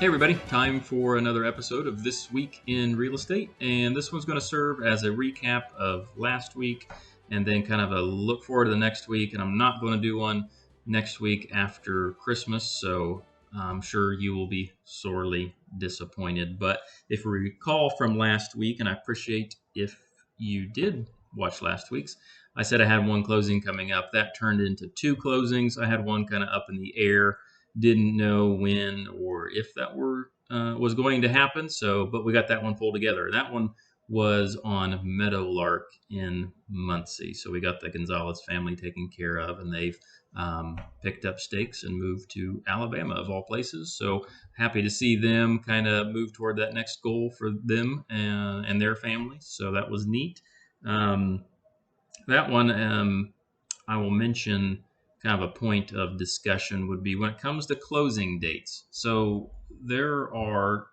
Hey everybody, time for another episode of This Week in Real Estate, and this one's going to serve as a recap of last week and then kind of a look forward to the next week. And I'm not going to do one next week after Christmas, so I'm sure you will be sorely disappointed. But if we recall from last week, and I appreciate if you did watch last week's, I said I had one closing coming up. That turned into two closings. I had one kind of up in the air, didn't know when or if that was going to happen. So, but we got that one pulled together. That one was on Meadowlark in Muncie. So we got the Gonzalez family taken care of, and they've picked up stakes and moved to Alabama, of all places. So happy to see them kind of move toward that next goal for them and their families. So that was neat. That one, I will mention kind of a point of discussion would be when it comes to closing dates. So there are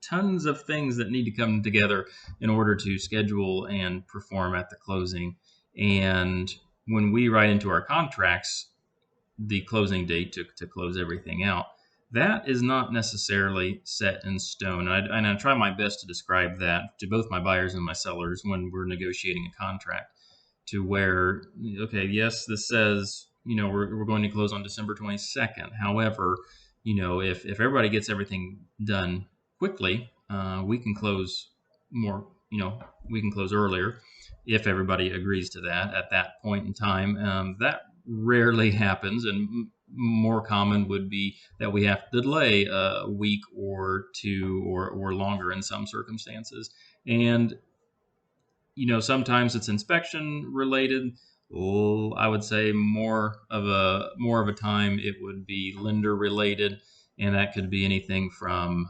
tons of things that need to come together in order to schedule and perform at the closing. And when we write into our contracts the closing date to close everything out, that is not necessarily set in stone. And I try my best to describe that to both my buyers and my sellers when we're negotiating a contract, to where, okay, yes, this says, we're going to close on December 22nd. However, if everybody gets everything done quickly, we can close more, we can close earlier if everybody agrees to that at that point in time. That rarely happens, and more common would be that we have to delay a week or two or longer in some circumstances. And sometimes it's inspection related. I would say more of a time it would be lender related, and that could be anything from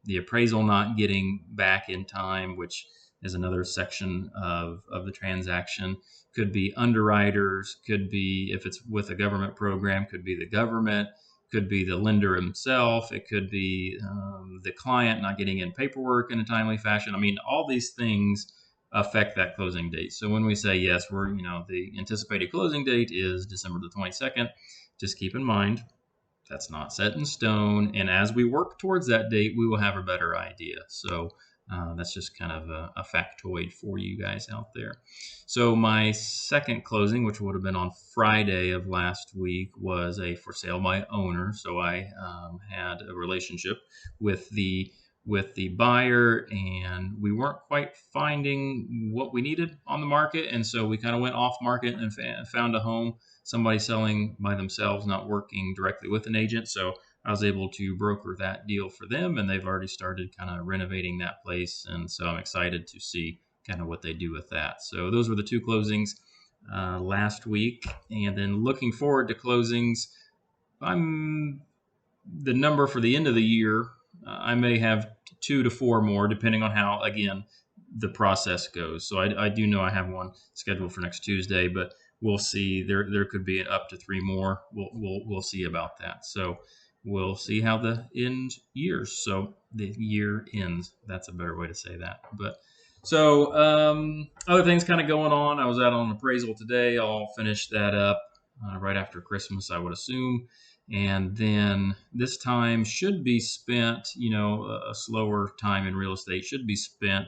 the appraisal not getting back in time, which is another section of the transaction. Could be underwriters, could be, if it's with a government program, could be the government, could be the lender himself, it could be the client not getting in paperwork in a timely fashion. I mean, all these things affect that closing date. So when we say yes, the anticipated closing date is December the 22nd, just keep in mind that's not set in stone. And as we work towards that date, we will have a better idea. So that's just kind of a factoid for you guys out there. So my second closing, which would have been on Friday of last week, was a for sale by owner. So I had a relationship with the buyer, and we weren't quite finding what we needed on the market, and so we kind of went off market and found a home, somebody selling by themselves, not working directly with an agent. So I was able to broker that deal for them, and they've already started kind of renovating that place, and so I'm excited to see kind of what they do with that. So those were the two closings last week. And then looking forward to closings, the number for the end of the year, I may have 2 to 4 more, depending on how, again, the process goes. So I do know I have one scheduled for next Tuesday, but we'll see. There could be up to 3 more. We'll see about that. So we'll see how the year ends. That's a better way to say that. But so other things kind of going on. I was out on appraisal today. I'll finish that up right after Christmas, I would assume. And then this time should be spent, a slower time in real estate should be spent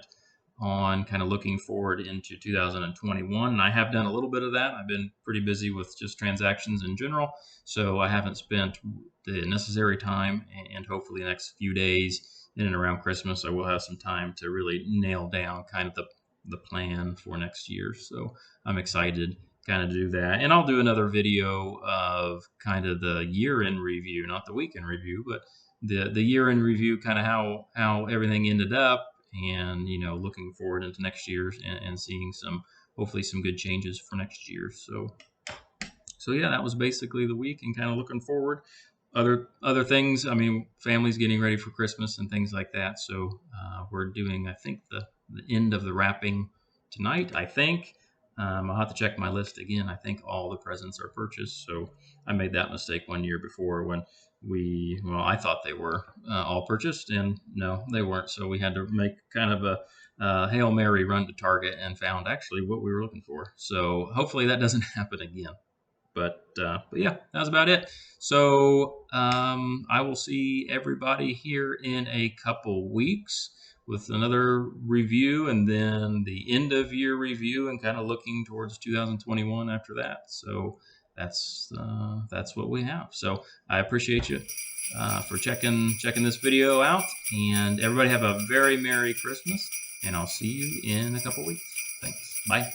on kind of looking forward into 2021. And I have done a little bit of that. I've been pretty busy with just transactions in general, so I haven't spent the necessary time. And hopefully the next few days in and around Christmas, I will have some time to really nail down kind of the plan for next year. So I'm excited kind of do that. And I'll do another video of kind of the year-end review, not the weekend review, but the year-end review, kind of how everything ended up, and looking forward into next year and seeing hopefully some good changes for next year. So yeah, that was basically the week, and kind of looking forward. Other things, I mean, families getting ready for Christmas and things like that. So we're doing, I think, the end of the wrapping tonight, I think. I'll have to check my list again. I think all the presents are purchased. So I made that mistake one year before when I thought they were all purchased, and no, they weren't. So we had to make kind of a Hail Mary run to Target and found actually what we were looking for. So hopefully that doesn't happen again. But yeah, that's about it. So I will see everybody here in a couple weeks with another review, and then the end of year review, and kind of looking towards 2021 after that. So that's what we have. So I appreciate you for checking this video out, and everybody have a very Merry Christmas, and I'll see you in a couple weeks. Thanks. Bye.